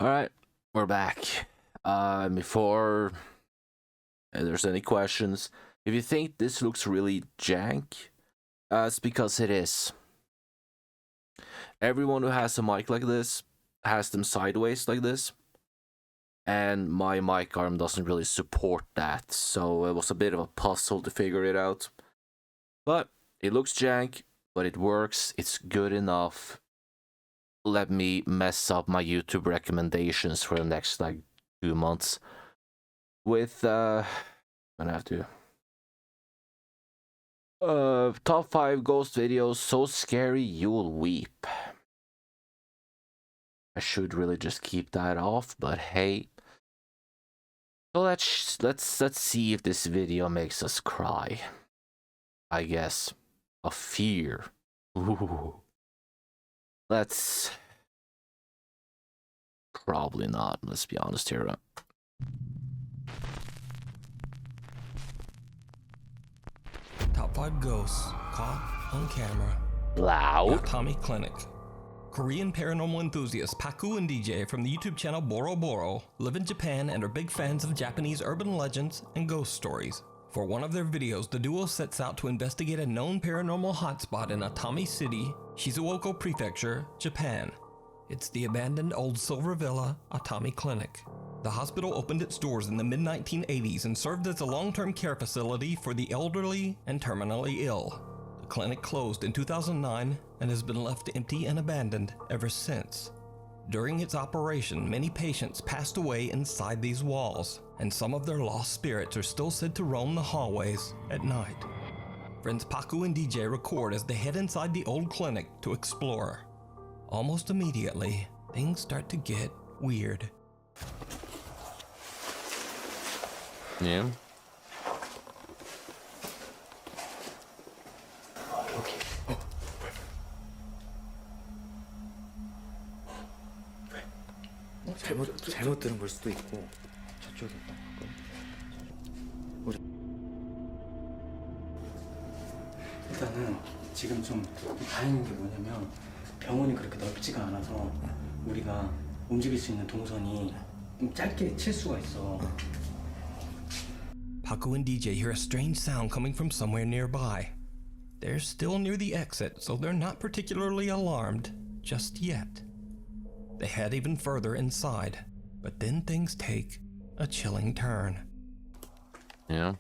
All right, we're back. Before there's any questions, if you think this looks really jank, it's because it is. Everyone who has a mic like this has them sideways like this, and my mic arm doesn't really support that, so it was a bit of a puzzle to figure it out. But it looks jank, but it works, it's good enough. Let me mess up my YouTube recommendations for the next 2 months with I'm gonna have to top 5 ghost videos so scary you'll weep. I should really just keep that off, but hey. So let's see if this video makes us cry. I guess of fear. Ooh. Let's probably not. Let's be honest here. Top 5 ghosts caught on camera. Loud. Tommy Clinic. Korean paranormal enthusiasts Paku and DJ from the YouTube channel Boro Boro live in Japan and are big fans of Japanese urban legends and ghost stories. For one of their videos, the duo sets out to investigate a known paranormal hotspot in Atami City, Shizuoka Prefecture, Japan. It's the abandoned old silver villa, Atami Clinic. The hospital opened its doors in the mid-1980s and served as a long-term care facility for the elderly and terminally ill. The clinic closed in 2009 and has been left empty and abandoned ever since. During its operation, many patients passed away inside these walls, and some of their lost spirits are still said to roam the hallways at night. Friends Paku and DJ record as they head inside the old clinic to explore. Almost immediately, things start to get weird. Yeah. 잘못 들은 걸 수도 있고 저쪽에 일단은 지금 좀 다행인 게 뭐냐면 병원이 그렇게 넓지가 않아서 우리가 움직일 수 있는 동선이 좀 짧게 칠 수가 있어. Paku and DJ hear a strange sound coming from somewhere nearby. They're still near the exit, so they're not particularly alarmed just yet. They head even further inside, but then things take a chilling turn. Yeah.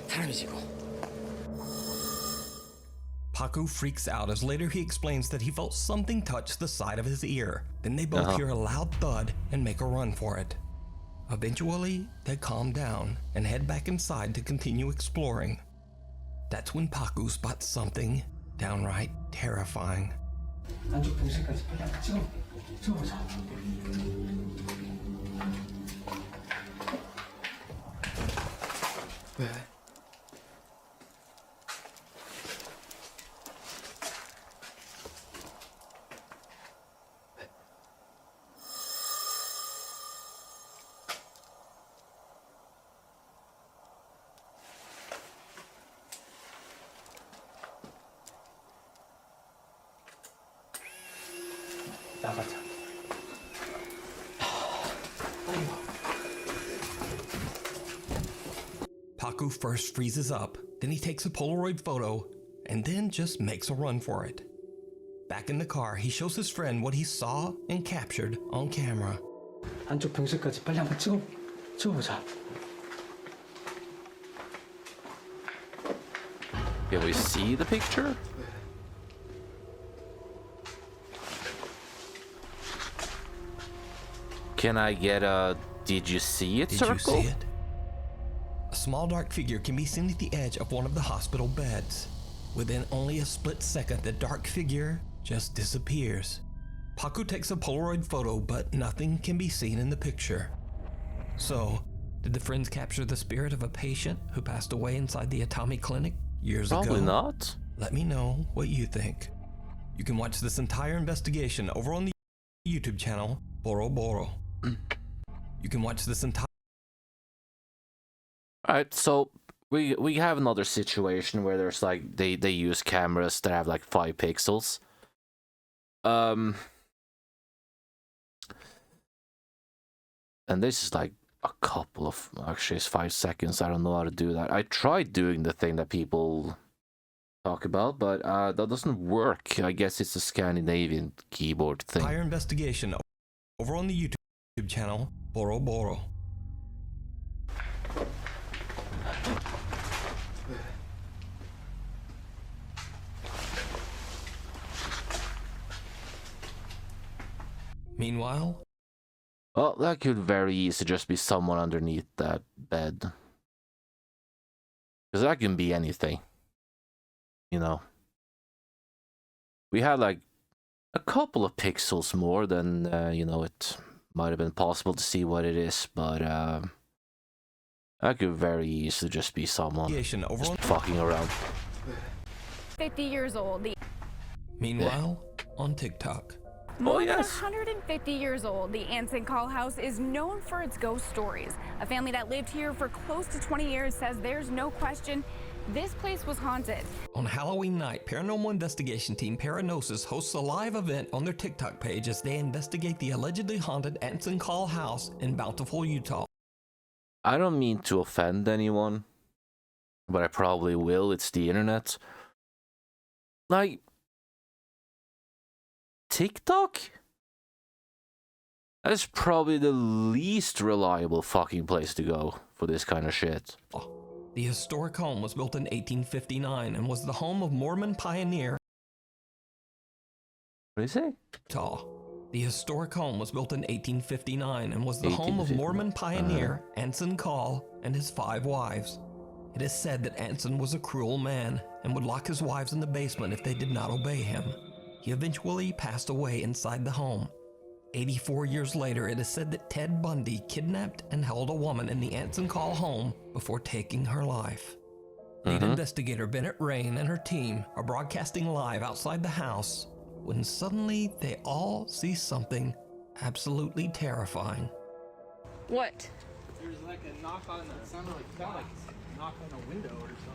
사람이지 이거. Paku freaks out as later he explains that he felt something touch the side of his ear. Then they both hear a loud thud and make a run for it. Eventually, they calm down and head back inside to continue exploring. That's when Paku spots something downright terrifying. 안쪽 동시까지 빨리 한번 찍어보자. 왜? 나가자. Paku first freezes up, then he takes a Polaroid photo, and then just makes a run for it. Back in the car, he shows his friend what he saw and captured on camera. 안쪽 병실까지 빨리 한번 찍어보자. Can we see the picture? Can I get a did you see it Did circle? you see it? A small dark figure can be seen at the edge of one of the hospital beds. Within only a split second, the dark figure just disappears. Paku takes a Polaroid photo, but nothing can be seen in the picture. So, Did the friends capture the spirit of a patient who passed away inside the Atami Clinic years ago? Probably not. Let me know what you think. You can watch this entire investigation over on the YouTube channel Boro Boro. You can watch this entire... Alright, so we have another situation where there's like they use cameras that have like 5 pixels. And this is like a couple of, actually it's 5 seconds. I don't know how to do that. I tried doing the thing that people talk about, but that doesn't work. I guess it's a Scandinavian keyboard thing. Entire investigation over on the YouTube channel Boro Boro. Meanwhile, Well, that could very easily just be someone underneath that bed. Because that can be anything. You know. We had like a couple of pixels more than, you know, it might have been possible to see what it is, but that could very easily just be someone just fucking around. 50 years old. Meanwhile, on TikTok. More yes. than 150 years old, the Anson Call House is known for its ghost stories. A family that lived here for close to 20 years says there's no question this place was haunted. On Halloween night, paranormal investigation team Paranosis hosts a live event on their TikTok page as they investigate the allegedly haunted Anson Call House in Bountiful, Utah. I don't mean to offend anyone, but I probably will. It's the internet. Like, TikTok? That is probably the least reliable fucking place to go for this kind of shit. The historic home was built in 1859 and was the home of Mormon pioneer. What do you say? Utah. The historic home was built in 1859 and was the home of Mormon pioneer Anson Call and his 5 wives. It is said that Anson was a cruel man and would lock his wives in the basement if they did not obey him. He eventually passed away inside the home. 84 years later, it is said that Ted Bundy kidnapped and held a woman in the Anson Call home before taking her life. Lead investigator Bennett Rain and her team are broadcasting live outside the house when suddenly they all see something absolutely terrifying. What? There's like a knock on, it sounded like, felt like a knock on a window or something.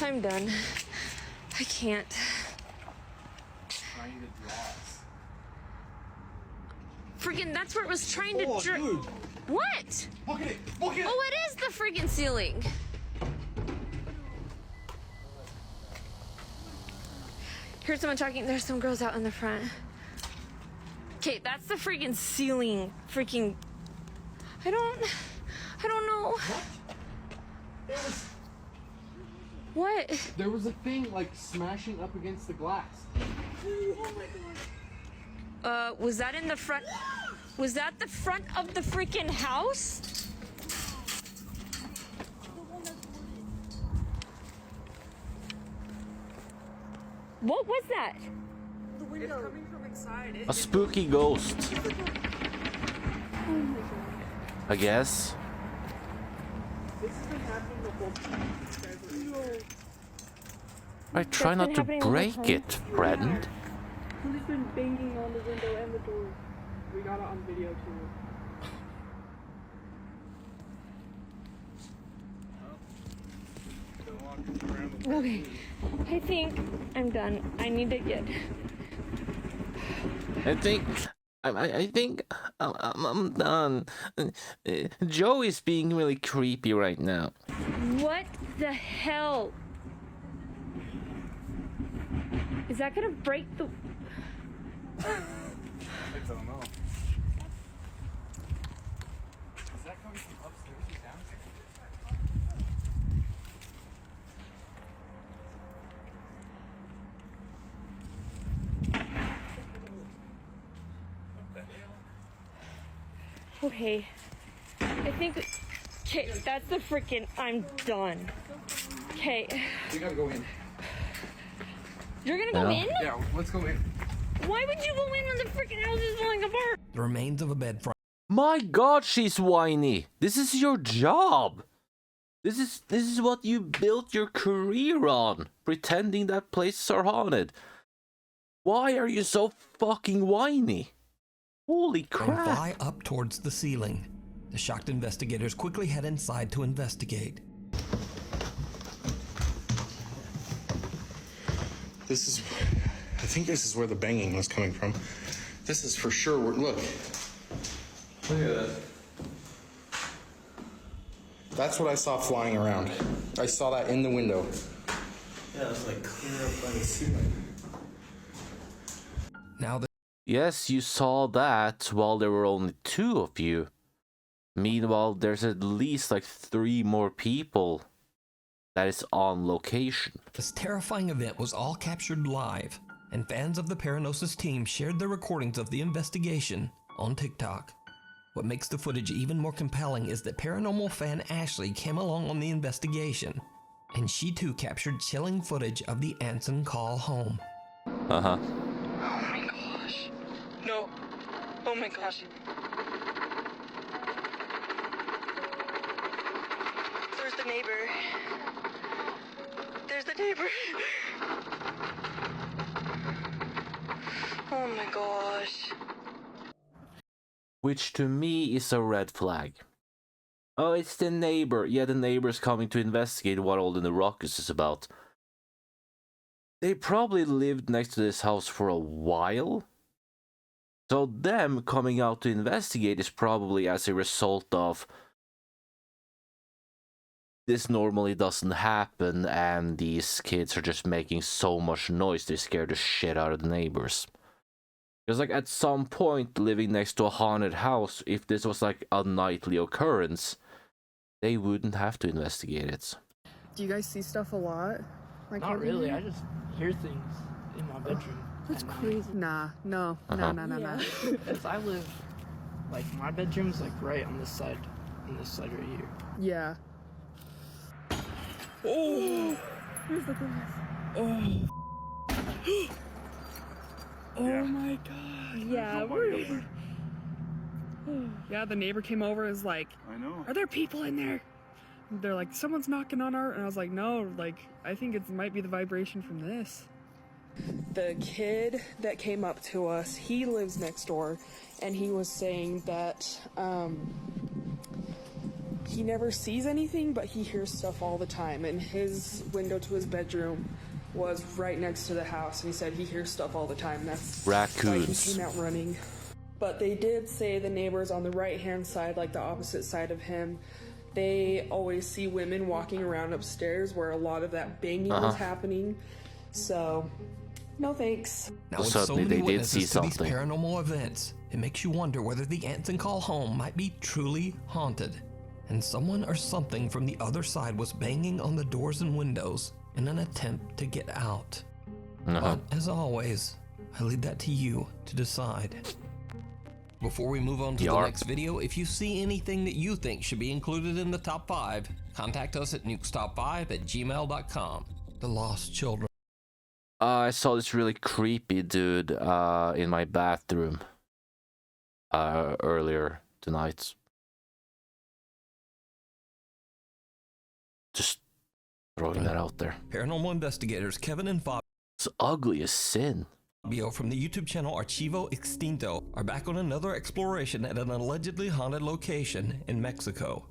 I'm done. I can't. Trying to draw us. Freaking, that's where it was trying to Dude, What? look at it! Look at it! Oh, it is the freaking ceiling. Here's someone talking. There's some girls out in the front. Okay, that's the freaking ceiling. Freaking. I don't know. What? There was a thing like smashing up against the glass. Was that in the front? Was that the front of the freaking house? What was that? The window. It's coming from inside. A spooky ghost. I guess. This has been happening the whole time. I try not to break it, friend. He's been banging on the window and the door. We got it on video too. Okay, I think I'm done. I need to get. I think I'm done. Joe is being really creepy right now. What the hell? Is that gonna break the? I don't know. Is that coming from upstairs or downstairs? Okay, I think. Okay, that's the freaking. I'm done. Okay. We gotta go in. You're gonna go in? Yeah, let's go in. Why would you go in when the freaking house is falling apart? The remains of a bed My God, she's whiny. This is your job. This is what you built your career on, pretending that places are haunted. Why are you so fucking whiny? Holy And crap. fly up towards the ceiling. The shocked investigators quickly head inside to investigate. I think this is where the banging was coming from. This is for sure, look. Look at that. That's what I saw flying around. I saw that in the window. Yeah, it was like clear up by the ceiling. Now the Yes, you saw that while there were only 2 of you. Meanwhile, there's at least like 3 more people that is on location. This terrifying event was all captured live, and fans of the Paranosis team shared their recordings of the investigation on TikTok. What makes the footage even more compelling is that paranormal fan Ashley came along on the investigation, and she too captured chilling footage of the Anson call home. Uh-huh. Oh my gosh. No. Oh my gosh. There's the neighbor. There's the neighbor. Oh my gosh. Which to me is a red flag. Oh, it's the neighbor. Yeah, the neighbor's coming to investigate what all the ruckus is about. They probably lived next to this house for a while. So them coming out to investigate is probably as a result of this normally doesn't happen and these kids are just making so much noise they scare the shit out of the neighbors. Because like at some point living next to a haunted house, if this was like a nightly occurrence, they wouldn't have to investigate it. Do you guys see stuff a lot? Like Not really. I just hear things in my bedroom. That's at night. crazy. Nah, no. Because I live, like, my bedroom's like right on this side right here. Yeah. Oh! Where's the glass? Oh. Oh my god. Yeah, we're... Yeah, the neighbor came over and was like, I know. are there people in there? They're like, someone's knocking on our... And I was like, no, like, I think it might be the vibration from this. The kid that came up to us, he lives next door, and he was saying that he never sees anything, but he hears stuff all the time, and his window to his bedroom was right next to the house, and he said he hears stuff all the time. That's Raccoons. why he came out running. But they did say the neighbors on the right-hand side, like the opposite side of him, they always see women walking around upstairs where a lot of that banging was happening. So, no thanks. Now, Well, with so certainly many they did witnesses see to these something. paranormal events, it makes you wonder whether the Anson Call home might be truly haunted, and someone or something from the other side was banging on the doors and windows in an attempt to get out. But as always, I leave that to you to decide. Before we move on to the Yarp. next video, if you see anything that you think should be included in the top 5, contact us at nukestop5@gmail.com. The Lost Children. I saw this really creepy dude in my bathroom earlier tonight. Just throwing that out there. Paranormal investigators Kevin and It's ugly as sin. Fabio from the YouTube channel Archivo Extinto are back on another exploration at an allegedly haunted location in Mexico.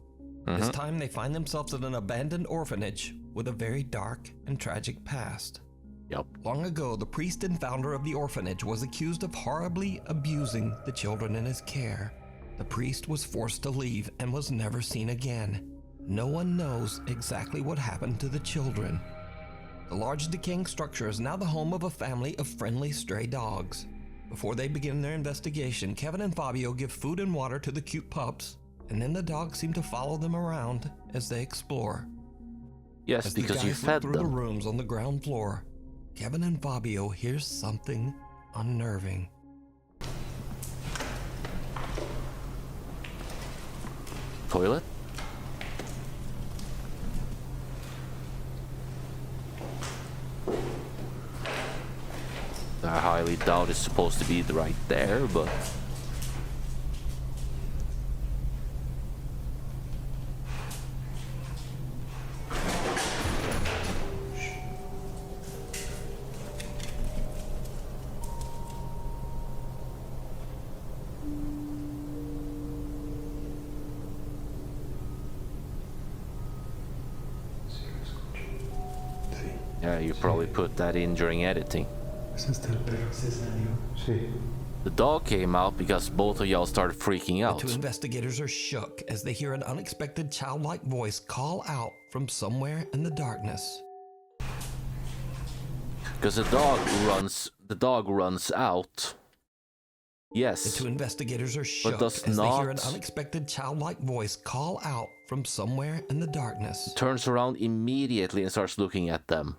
This time they find themselves at an abandoned orphanage with a very dark and tragic past. Yep. Long ago, the priest and founder of the orphanage was accused of horribly abusing the children in his care. The priest was forced to leave and was never seen again. No one knows exactly what happened to the children. The large decaying structure is now the home of a family of friendly stray dogs. Before they begin their investigation, Kevin and Fabio give food and water to the cute pups, and then the dogs seem to follow them around as they explore. Yes, As the because you guys look fed through the them. rooms on the ground floor, Kevin and Fabio hear something unnerving. Toilet? I highly doubt it's supposed to be right there, but Yeah, you probably put that in during editing. The dog came out because both of y'all started freaking out. The two investigators are shook as they hear an unexpected childlike voice call out from somewhere in the darkness. Because the dog runs out. Yes. The two investigators are shook does as they hear not- an unexpected childlike voice call out from somewhere in the darkness. Turns around immediately and starts looking at them.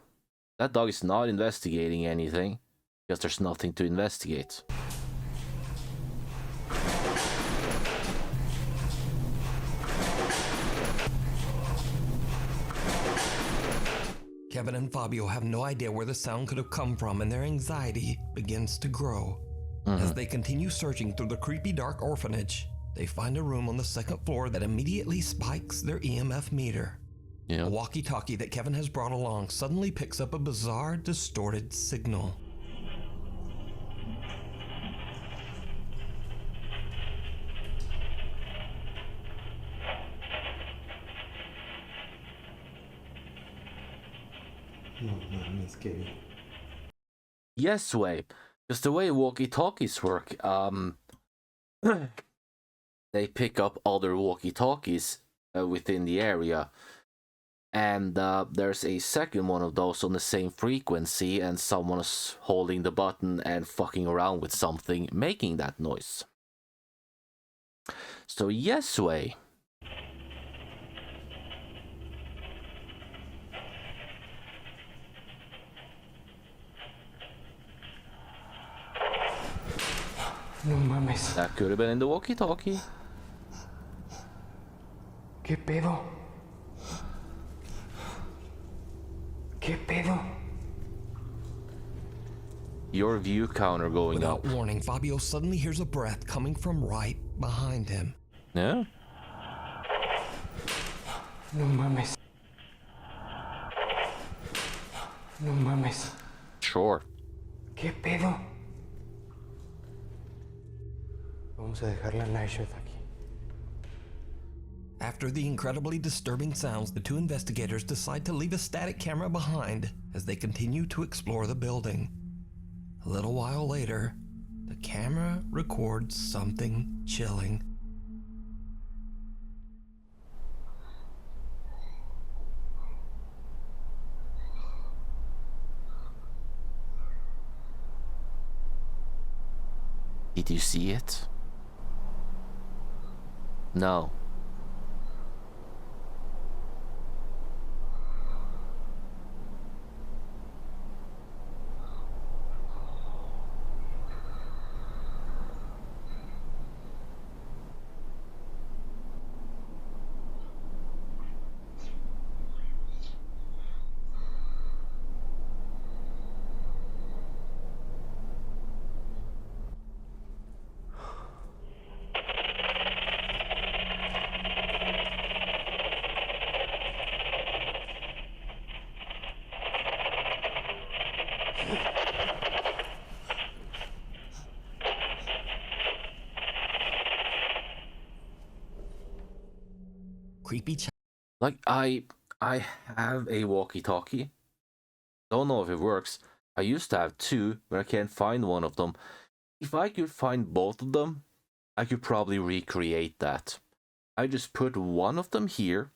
That dog is not investigating anything because there's nothing to investigate. Kevin and Fabio have no idea where the sound could have come from, and their anxiety begins to grow. As they continue searching through the creepy dark orphanage, they find a room on the second floor that immediately spikes their EMF meter. Yeah. A walkie-talkie that Kevin has brought along suddenly picks up a bizarre, distorted signal. Yes, way. Because the way walkie-talkies work, they pick up other walkie-talkies within the area. And there's a second one of those on the same frequency, and someone's holding the button and fucking around with something, making that noise. So yes, way. No mames. That could have been in the walkie-talkie. ¿Qué pedo? ¿Qué pedo? Your view counter going Without up. warning, Fabio suddenly hears a breath coming from right behind him. Yeah? No mames. No mames. Sure. ¿Qué pedo? Vamos a dejar la night shift aquí. After the incredibly disturbing sounds, the two investigators decide to leave a static camera behind as they continue to explore the building. A little while later, the camera records something chilling. Did you see it? No. Creepy Like, I have a walkie-talkie. Don't know if it works. I used to have two, but I can't find one of them. If I could find both of them, I could probably recreate that. I just put one of them here,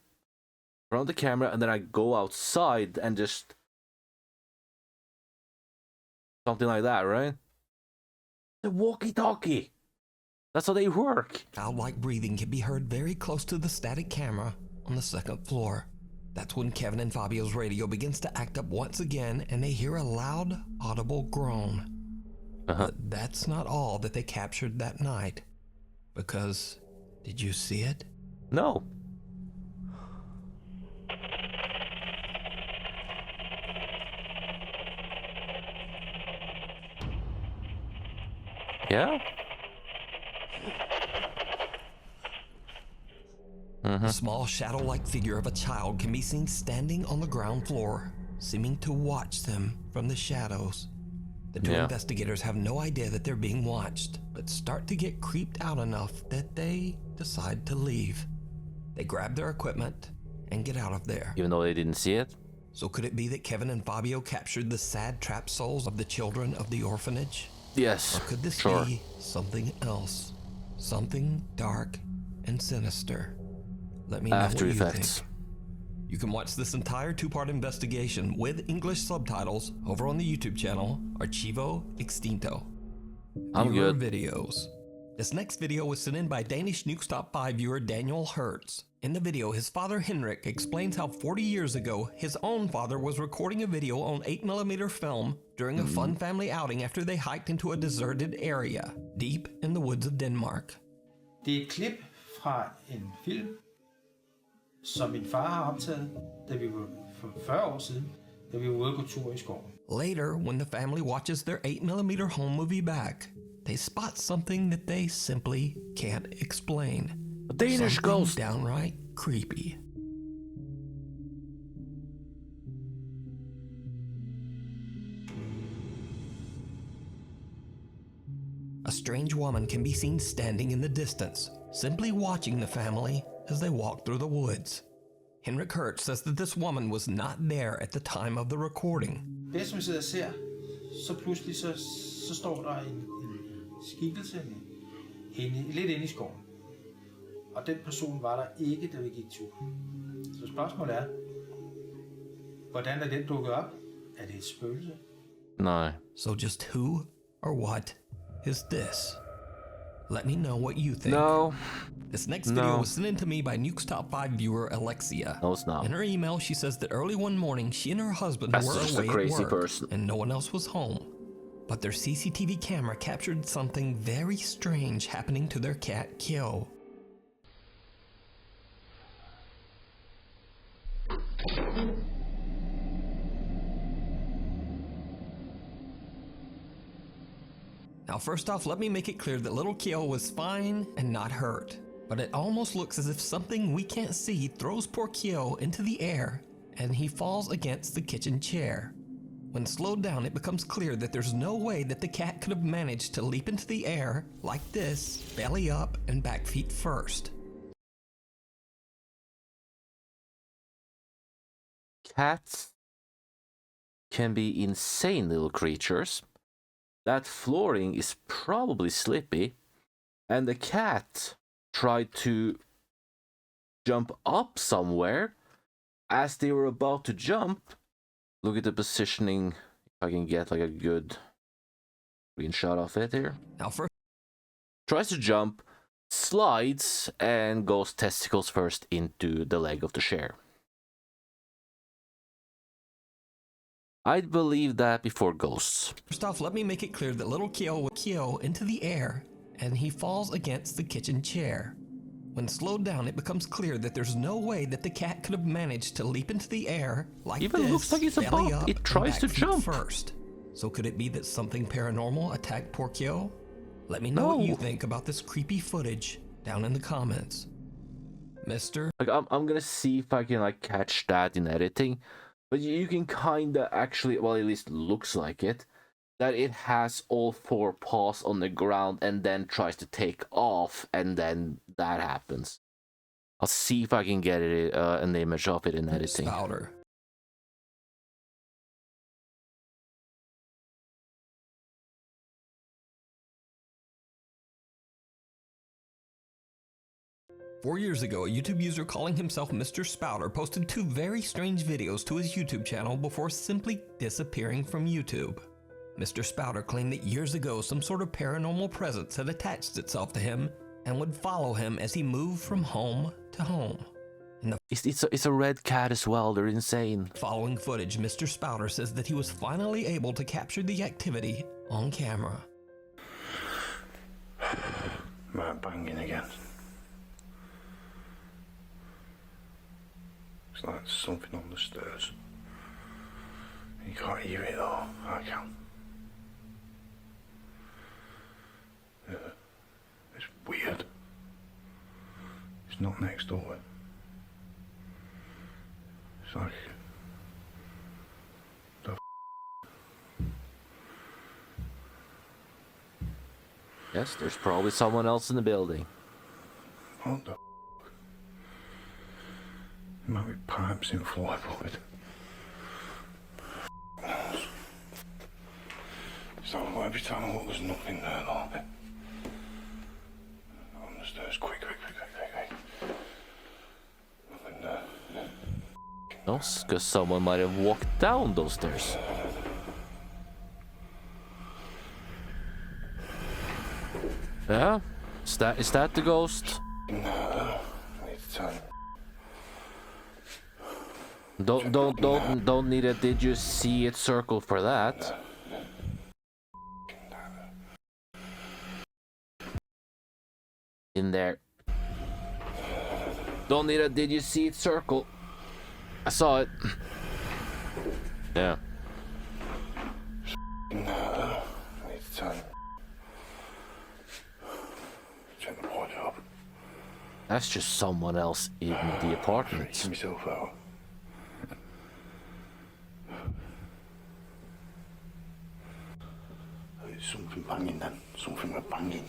around the camera, and then I go outside and just... something like that, right? The walkie-talkie! That's how they work! childlike breathing can be heard very close to the static camera on the second floor. That's when Kevin and Fabio's radio begins to act up once again, and they hear a loud, audible groan. But that's not all that they captured that night. Because, did you see it? No. Yeah? A small shadow-like figure of a child can be seen standing on the ground floor, seeming to watch them from the shadows. The two investigators have no idea that they're being watched, but start to get creeped out enough that they decide to leave. They grab their equipment and get out of there. Even though they didn't see it? So could it be that Kevin and Fabio captured the sad trapped souls of the children of the orphanage? Yes, Or could this sure. be something else? Something dark and sinister? Let me know After what Effects. you think. You can watch this entire two-part investigation with English subtitles over on the YouTube channel Archivo Extinto. I'm Viewer good. videos. This next video was sent in by Danish Nukes Top 5 viewer Daniel Hertz. In the video, his father Henrik explains how 40 years ago, his own father was recording a video on 8mm film during a fun family outing after they hiked into a deserted area, deep in the woods of Denmark. Det er et klip fra en film, som min far har optaget, da vi var for 40 år siden, da vi var ude at gå tur i skoven. Later, when the family watches their 8mm home movie back, they spot something that they simply can't explain. A Danish Something ghost. downright creepy. A strange woman can be seen standing in the distance, simply watching the family as they walk through the woods. Henrik Hertz says that this woman was not there at the time of the recording. Det som vi sidder og ser, så pludselig så står der en skikkelse lidt inde i skoven. Og den person var der ikke, da vi gik tur. Så spørgsmålet er, hvordan er den dukket op? Er det et spøgelse? Nej. So just who or what is this? Let me know what you think. No. This next video was sent in to me by Nukes Top 5 viewer Alexia. No, it's not. In her email, she says that early one morning, she and her husband That's were just a away crazy at work, person. and no one else was home. But their CCTV camera captured something very strange happening to their cat, Kjell. Now, first off, let me make it clear that little Kjell was fine and not hurt. But it almost looks as if something we can't see throws poor Kjell into the air, and he falls against the kitchen chair. When slowed down, it becomes clear that there's no way that the cat could have managed to leap into the air like this, belly up and back feet first. Cats can be insane little creatures. That flooring is probably slippy, and the cat tried to jump up somewhere. As they were about to jump, look at the positioning, if I can get like a good screenshot of it here. Now first, Tries to jump, slides, and goes testicles first into the leg of the chair. I'd believe that before ghosts. First off, let me make it clear that little Kjell would Kjell into the air, and he falls against the kitchen chair. When slowed down, it becomes clear that there's no way that the cat could have managed to leap into the air like Even this, looks like it's belly about. up It and tries back to feet jump. first. So could it be that something paranormal attacked poor Kjell? Let me know what you No. think about this creepy footage down in the comments. Mr. Like I'm gonna see if I can like catch that in editing, but you can kinda actually, well, at least looks like it, that it has all four paws on the ground and then tries to take off, and then that happens. I'll see if I can get it an image of it in editing. Spouter. Four years ago, a YouTube user calling himself Mr. Spouter posted two very strange videos to his YouTube channel before simply disappearing from YouTube. Mr. Spouter claimed that years ago some sort of paranormal presence had attached itself to him and would follow him as he moved from home to home. In the It's a red cat as well, they're insane. following footage, Mr. Spouter says that he was finally able to capture the activity on camera. Right, banging again. It's like something on the stairs. You can't hear it though. I can. Yeah. It's weird. It's not next door. It's like the Yes, there's probably someone else in the building. what the There might be pipes in floorboard. So every time I look, there's nothing there, though. On the stairs, quick. Nothing there. No, because someone might have walked down those stairs. Yeah? Is that the ghost? No, I need to turn. Don't need it. Did you see it circle for that? In there. Don't need it. Did you see it circle? I saw it. Yeah. No, I need to turn. Check the wardrobe. That's just someone else in the apartment. Kjellhimself out. Something banging then. Something was banging.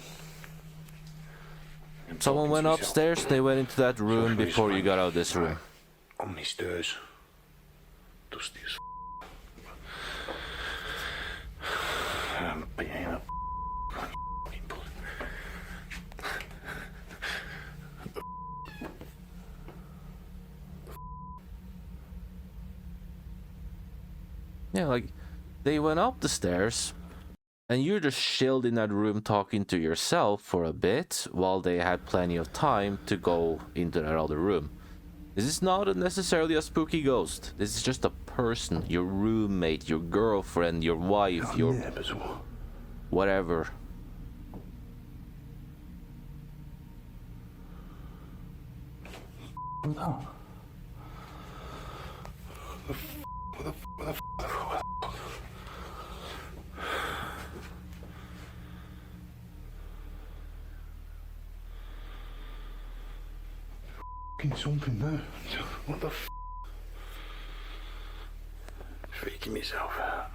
Someone went upstairs, they went into that room before you got out of this room. On these stairs. Dusty as I'm being a Yeah, like, they went up the stairs, and you're just chilled in that room talking to yourself for a bit, while they had plenty of time to go into that other room. This is not necessarily a spooky ghost. This is just a person, your roommate, your girlfriend, your wife, your... whatever. No. Something there. What the f? Freaking myself out,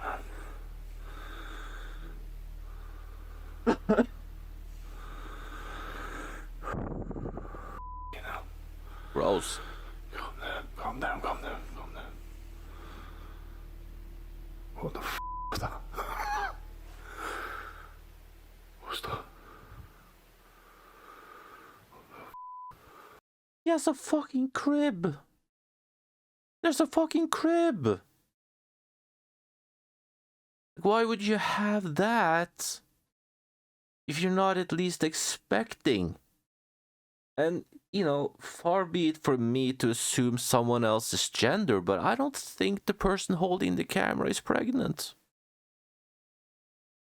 man. You know. Gross. Calm down. What the f was that? What's that? He has a fucking crib. There's a fucking crib. Why would you have that if you're not at least expecting? And, you know, far be it from me to assume someone else's gender, but I don't think the person holding the camera is pregnant.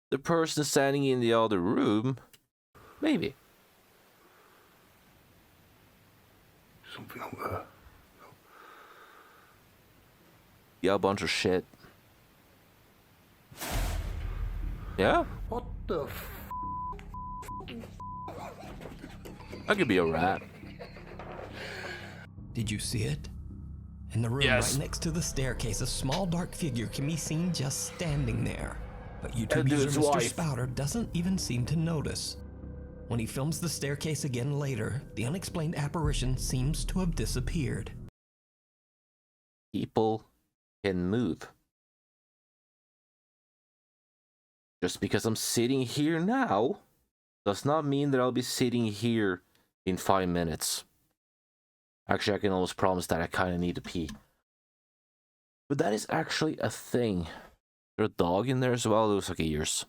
The person standing in the other room, maybe. Something up there. Yeah, a bunch of shit. Yeah? What the f? I could be a rat. Did you see it? In the room Yes. right next to the staircase, a small dark figure can be seen just standing there. But YouTube That user dude's Mr. wife. Spouter doesn't even seem to notice. When he films the staircase again later, the unexplained apparition seems to have disappeared. People can move. Just because I'm sitting here now does not mean that I'll be sitting here in 5 minutes. Actually, I can almost promise that I kind of need to pee. But that is actually a thing. There's a dog in there as well. It looks like ears.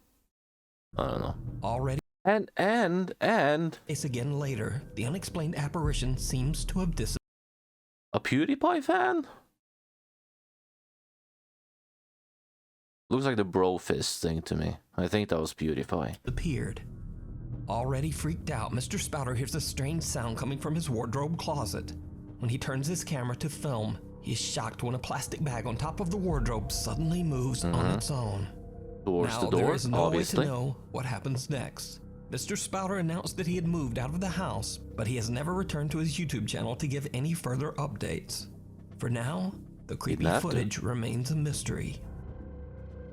I don't know. Already. And It's again later, the unexplained apparition seems to have disappeared. a PewDiePie fan? Looks like the bro fist thing to me. I think that was PewDiePie. Already freaked out, Mr. Spouter hears a strange sound coming from his wardrobe closet. When he turns his camera to film, he is shocked when a plastic bag on top of the wardrobe suddenly moves on its own. Towards now, the door, there is no obviously. way to know what happens next. Mr. Spouter announced that he had moved out of the house, but he has never returned to his YouTube channel to give any further updates. For now, the creepy footage remains a mystery.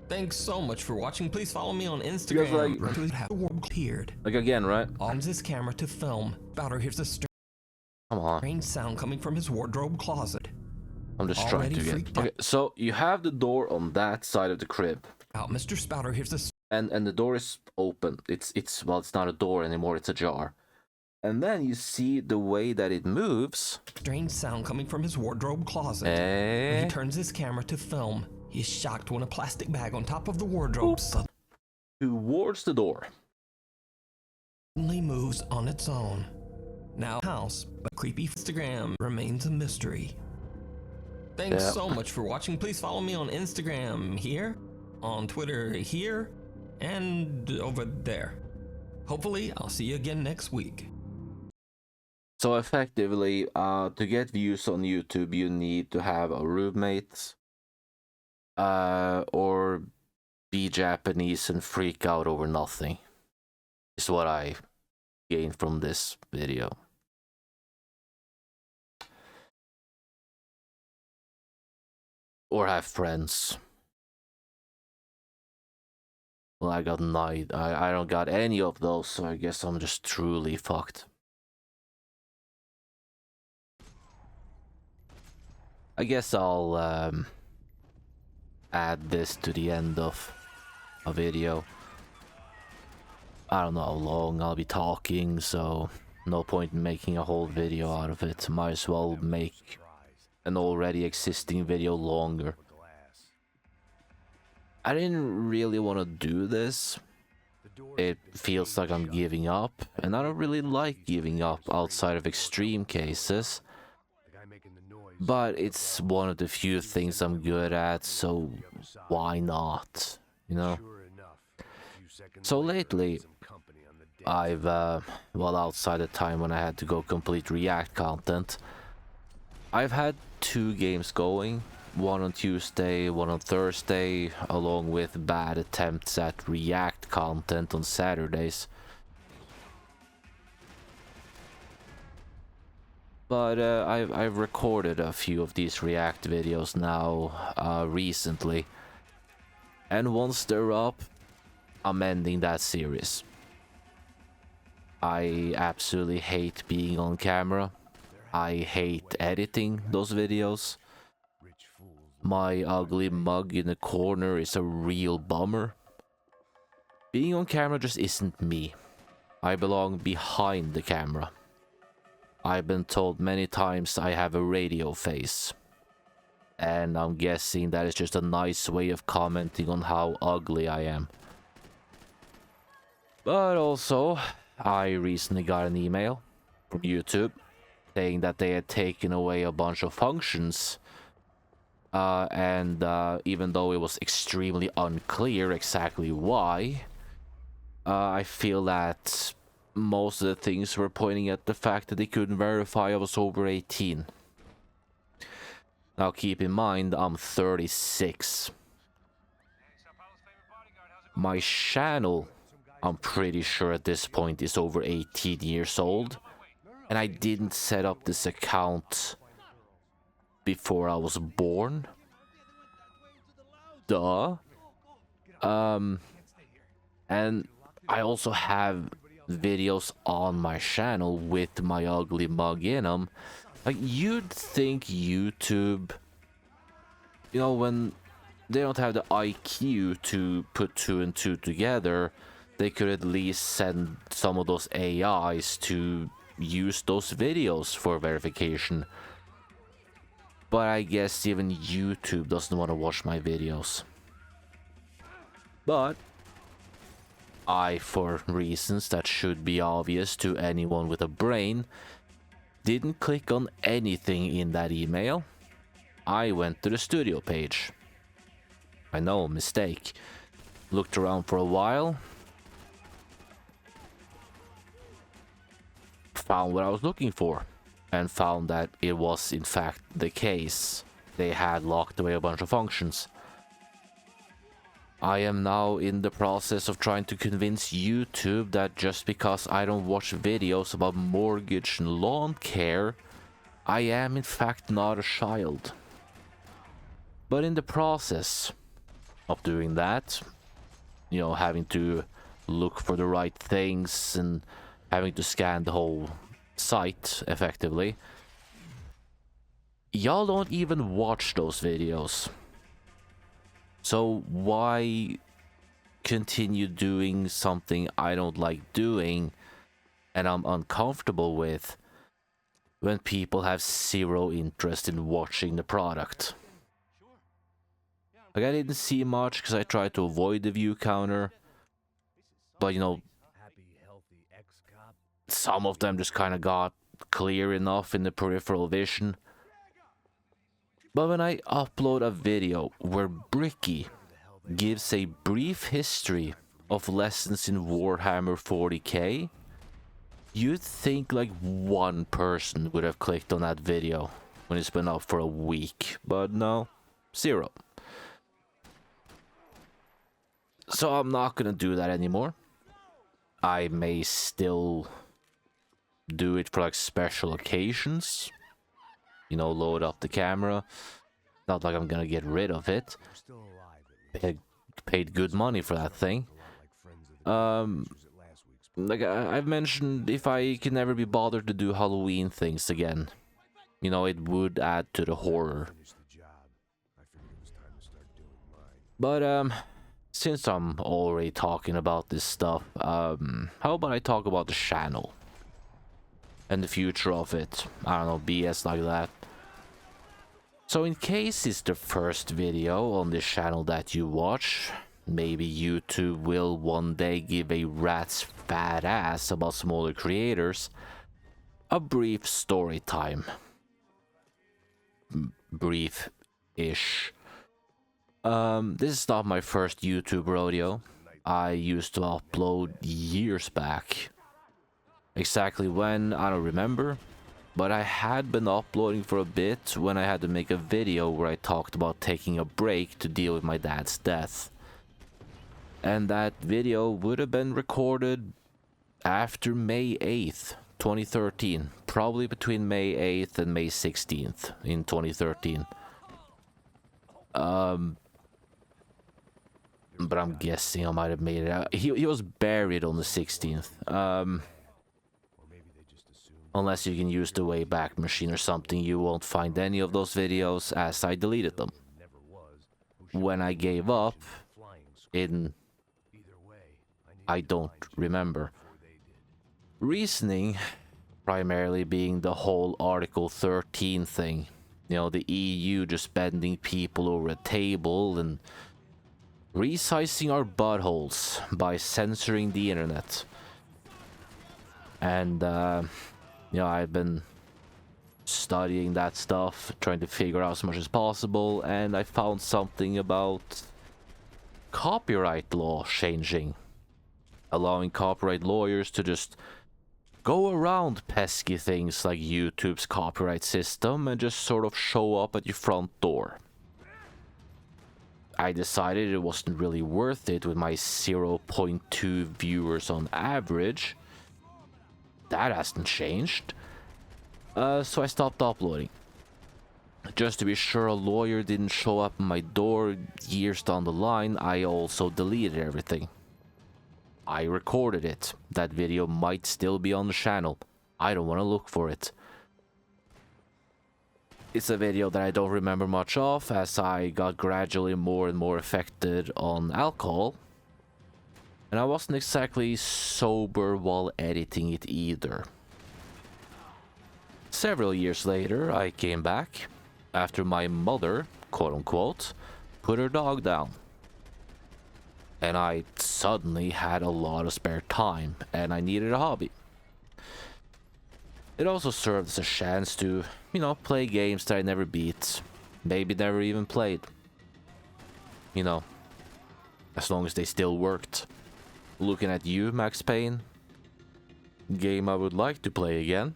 Thanks so much for watching. Please follow me on Instagram. Like again, right? On his camera to film, Spouter hears a strange sound coming from his wardrobe closet. I'm just trying to get. Okay, so you have the door on that side of the crib. Mr. Spouter hears a and the door is open. It's well, it's not a door anymore, it's ajar. And then you see the way that it moves. Strange sound coming from his wardrobe closet. When he turns his camera to film, he is shocked when a plastic bag on top of the wardrobe towards the door suddenly moves on its own. Now, house, but creepy Instagram remains a mystery. Thanks so much for watching. Please follow me on Instagram here, on Twitter here, and over there. Hopefully, I'll see you again next week. So effectively, to get views on YouTube, you need to have a roommate, or be Japanese and freak out over nothing. Is what I gained from this video. Or have friends. Well, I got night. I don't got any of those, so I guess I'm just truly fucked. I guess I'll add this to the end of a video. I don't know how long I'll be talking, so no point in making a whole video out of it. Might as well make an already existing video longer. I didn't really want to do this. It feels like I'm giving up, and I don't really like giving up outside of extreme cases. But it's one of the few things I'm good at, so why not, you know? So lately, I've, well, outside the time when I had to go complete React content, I've had 2 games going, one on Tuesday, one on Thursday, along with bad attempts at React content on Saturdays. But I've recorded a few of these React videos now, recently. And once they're up, I'm ending that series. I absolutely hate being on camera. I hate editing those videos. My ugly mug in the corner is a real bummer. Being on camera just isn't me. I belong behind the camera. I've been told many times I have a radio face. And I'm guessing that is just a nice way of commenting on how ugly I am. But also, I recently got an email from YouTube saying that they had taken away a bunch of functions. And even though it was extremely unclear exactly why, I feel that most of the things were pointing at the fact that they couldn't verify I was over 18. Now keep in mind, I'm 36. My channel, I'm pretty sure at this point, is over 18 years old. And I didn't set up this account before I was born. Duh. And I also have videos on my channel with my ugly mug in them. Like, you'd think YouTube, you know, when they don't have the IQ to put 2 and 2 together, they could at least send some of those AIs to use those videos for verification. But I guess even YouTube doesn't want to watch my videos. But I, for reasons that should be obvious to anyone with a brain, didn't click on anything in that email. I went to the studio page. I know, mistake. Looked around for a while. Found what I was looking for. And found that it was in fact the case. They had locked away a bunch of functions. I am now in the process of trying to convince YouTube that just because I don't watch videos about mortgage and lawn care, I am in fact not a child. But in the process of doing that, you know, having to look for the right things and having to scan the whole site effectively, y'all don't even watch those videos. So why continue doing something I don't like doing and I'm uncomfortable with when people have zero interest in watching the product. Like, I didn't see much because I tried to avoid the view counter, but you know, some of them just kind of got clear enough in the peripheral vision. But when I upload a video where Bricky gives a brief history of lessons in Warhammer 40k, you'd think like one person would have clicked on that video when it's been up for a week, but no, zero. So I'm not gonna do that anymore. I may still do it for like special occasions, you know, load up the camera. Not like I'm gonna get rid of it. Paid good money for that thing. Like I've mentioned, if I can never be bothered to do Halloween things again, you know, it would add to the horror. But since I'm already talking about this stuff, how about I talk about the channel and the future of it? I don't know, BS like that. So in case it's the first video on this channel that you watch, maybe YouTube will one day give a rat's fat ass about smaller creators a brief story time. Brief-ish. This is not my first YouTube rodeo. I used to upload years back. Exactly when, I don't remember. But I had been uploading for a bit when I had to make a video where I talked about taking a break to deal with my dad's death. And that video would have been recorded after May 8th, 2013. Probably between May 8th and May 16th in 2013. But I'm guessing I might have made it out. He was buried on the 16th. Unless you can use the Wayback Machine or something, you won't find any of those videos as I deleted them. When I gave up, I don't remember. Reasoning primarily being the whole Article 13 thing. You know, the EU just bending people over a table and resizing our buttholes by censoring the internet. And, you know, I've been studying that stuff, trying to figure out as much as possible, and I found something about copyright law changing. Allowing copyright lawyers to just go around pesky things like YouTube's copyright system and just sort of show up at your front door. I decided it wasn't really worth it with my 0.2 viewers on average. That hasn't changed. So I stopped uploading. Just to be sure a lawyer didn't show up at my door years down the line, I also deleted everything. I recorded it. That video might still be on the channel. I don't want to look for it. It's a video that I don't remember much of, as I got gradually more and more affected on alcohol. And I wasn't exactly sober while editing it either. Several years later, I came back, after my mother, quote-unquote, put her dog down. And I suddenly had a lot of spare time, and I needed a hobby. It also served as a chance to, you know, play games that I never beat, maybe never even played. You know, as long as they still worked. Looking at you, Max Payne. Game I would like to play again.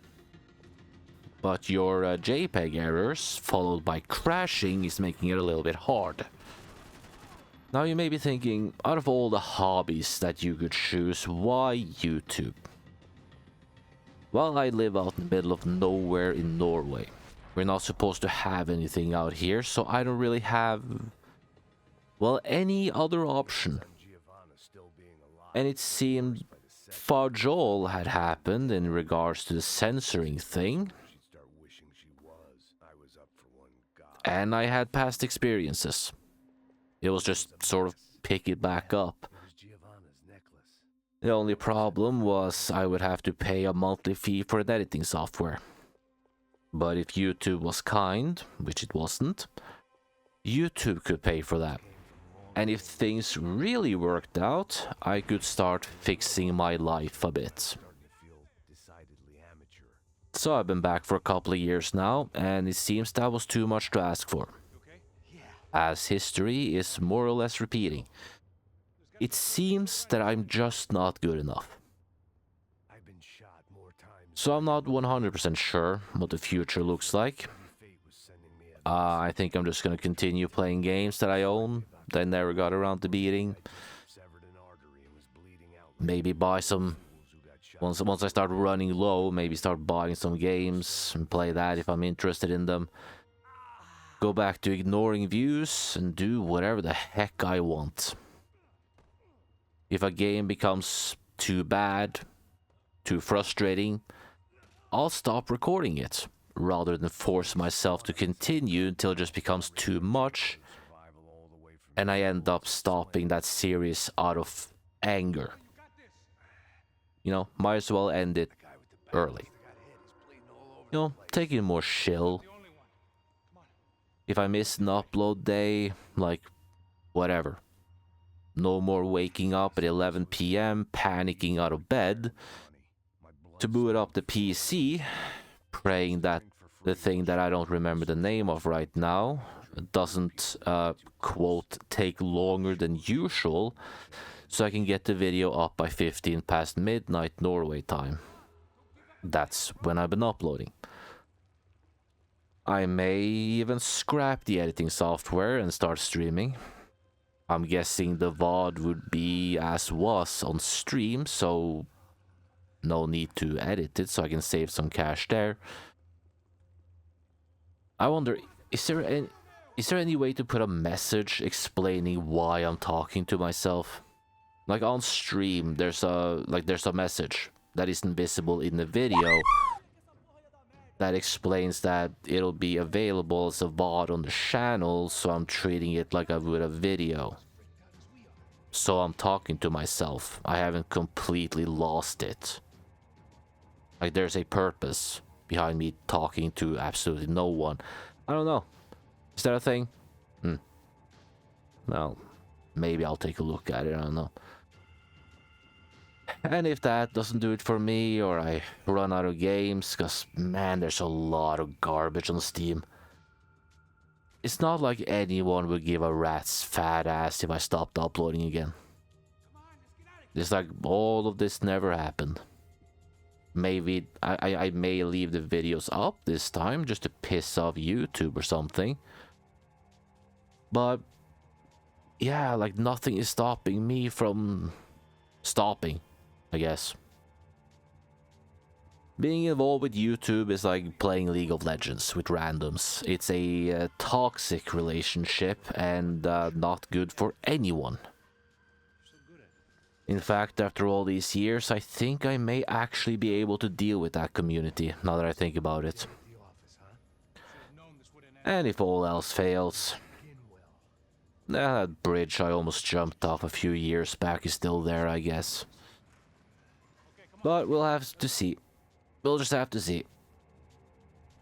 But your JPEG errors, followed by crashing, is making it a little bit hard. Now you may be thinking, out of all the hobbies that you could choose, why YouTube? Well, I live out in the middle of nowhere in Norway. We're not supposed to have anything out here, so I don't really have, well, any other option. And it seemed fudge all had happened in regards to the censoring thing. And I had past experiences. It was just sort of pick it back up. The only problem was I would have to pay a monthly fee for the editing software. But if YouTube was kind, which it wasn't, YouTube could pay for that. And if things really worked out, I could start fixing my life a bit. So I've been back for a couple of years now, and it seems that was too much to ask for. As history is more or less repeating. It seems that I'm just not good enough. So I'm not 100% sure what the future looks like. I think I'm just gonna continue playing games that I own, that I never got around to beating. Maybe buy some... Once I start running low, maybe start buying some games and play that if I'm interested in them. Go back to ignoring views and do whatever the heck I want. If a game becomes too bad, too frustrating, I'll stop recording it, rather than force myself to continue until it just becomes too much, and I end up stopping that series out of anger. You know, might as well end it early. You know, take it more chill. If I miss an upload day, like, whatever. No more waking up at 11 PM, panicking out of bed, to boot up the PC, praying that the thing that I don't remember the name of right now doesn't, quote, take longer than usual, so I can get the video up by 15 past midnight Norway time. That's when I've been uploading. I may even scrap the editing software and start streaming. I'm guessing the VOD would be as was on stream, so no need to edit it, so I can save some cash there. I wonder, is there any way to put a message explaining why I'm talking to myself? Like on stream, there's a message that isn't visible in the video that explains that it'll be available as a VOD on the channel, so I'm treating it like I would a video. So I'm talking to myself. I haven't completely lost it. Like there's a purpose behind me talking to absolutely no one. I don't know. Is that a thing? Well, maybe I'll take a look at it, I don't know. And if that doesn't do it for me, or I run out of games, because man, there's a lot of garbage on Steam. It's not like anyone would give a rat's fat ass if I stopped uploading again. It's like all of this never happened. Maybe I may leave the videos up this time just to piss off YouTube or something. But yeah, like nothing is stopping me from stopping, I guess. Being involved with YouTube is like playing League of Legends with randoms. It's a toxic relationship and not good for anyone. In fact, after all these years, I think I may actually be able to deal with that community, now that I think about it. And if all else fails, that bridge I almost jumped off a few years back is still there, I guess. But we'll have to see. We'll just have to see.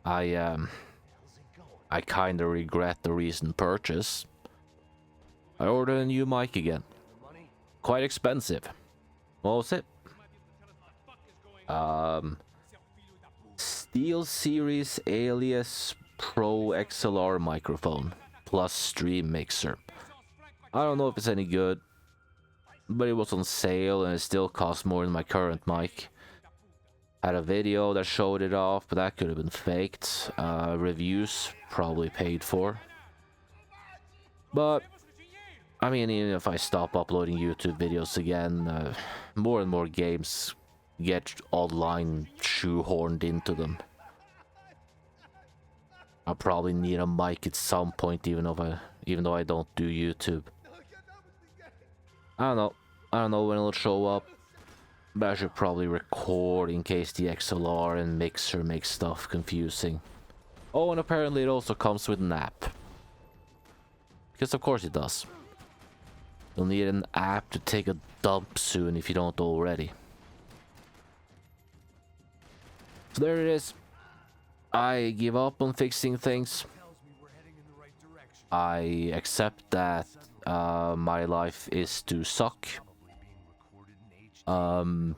I kinda regret the recent purchase. I ordered a new mic again. Quite expensive. What was it? SteelSeries Alias Pro XLR microphone plus stream mixer. I don't know if it's any good, but it was on sale and it still cost more than my current mic. Had a video that showed it off, but that could have been faked. Reviews probably paid for. But I mean, even if I stop uploading YouTube videos again, more and more games get online shoehorned into them. I'll probably need a mic at some point, even though I don't do YouTube. I don't know when it'll show up, but I should probably record in case the XLR and mixer makes stuff confusing. Oh, and apparently it also comes with an app. Because of course it does. You'll need an app to take a dump soon if you don't already. So there it is. I give up on fixing things. I accept that my life is to suck. I'll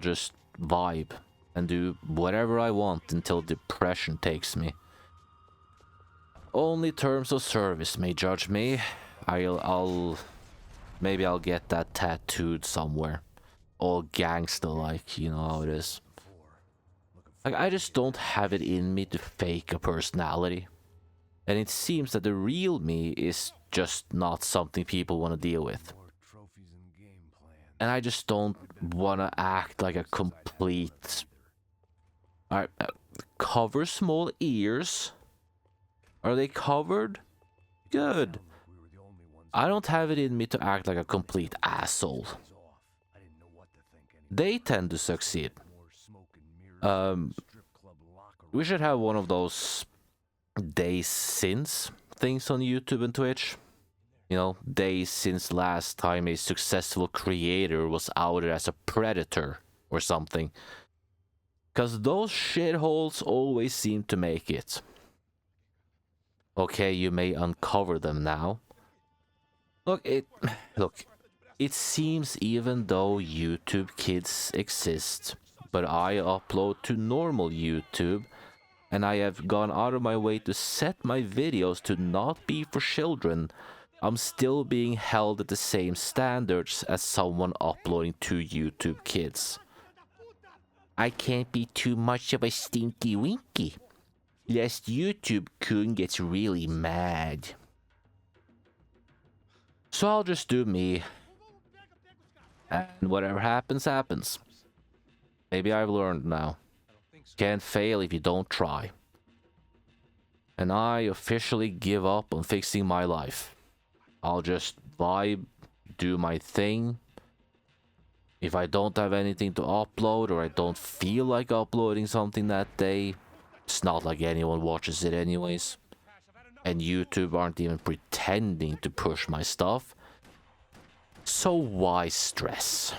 just vibe and do whatever I want until depression takes me. Only terms of service may judge me. Maybe I'll get that tattooed somewhere. All gangsta-like, you know how it is. Like, I just don't have it in me to fake a personality. And it seems that the real me is just not something people want to deal with. And I just don't want to act like a complete... Alright, cover small ears. Are they covered? Good. I don't have it in me to act like a complete asshole. They tend to succeed. We should have one of those days since things on YouTube and Twitch. You know, days since last time a successful creator was outed as a predator or something. Because those shitholes always seem to make it. Okay, you may uncover them now. Look, it seems even though YouTube Kids exist, but I upload to normal YouTube, and I have gone out of my way to set my videos to not be for children, I'm still being held at the same standards as someone uploading to YouTube Kids. I can't be too much of a stinky winky, lest YouTube Kun gets really mad. So I'll just do me, and whatever happens, happens. Maybe I've learned now. Can't fail if you don't try. And I officially give up on fixing my life. I'll just vibe, do my thing. If I don't have anything to upload or I don't feel like uploading something that day, it's not like anyone watches it anyways. And YouTube aren't even pretending to push my stuff. So why stress?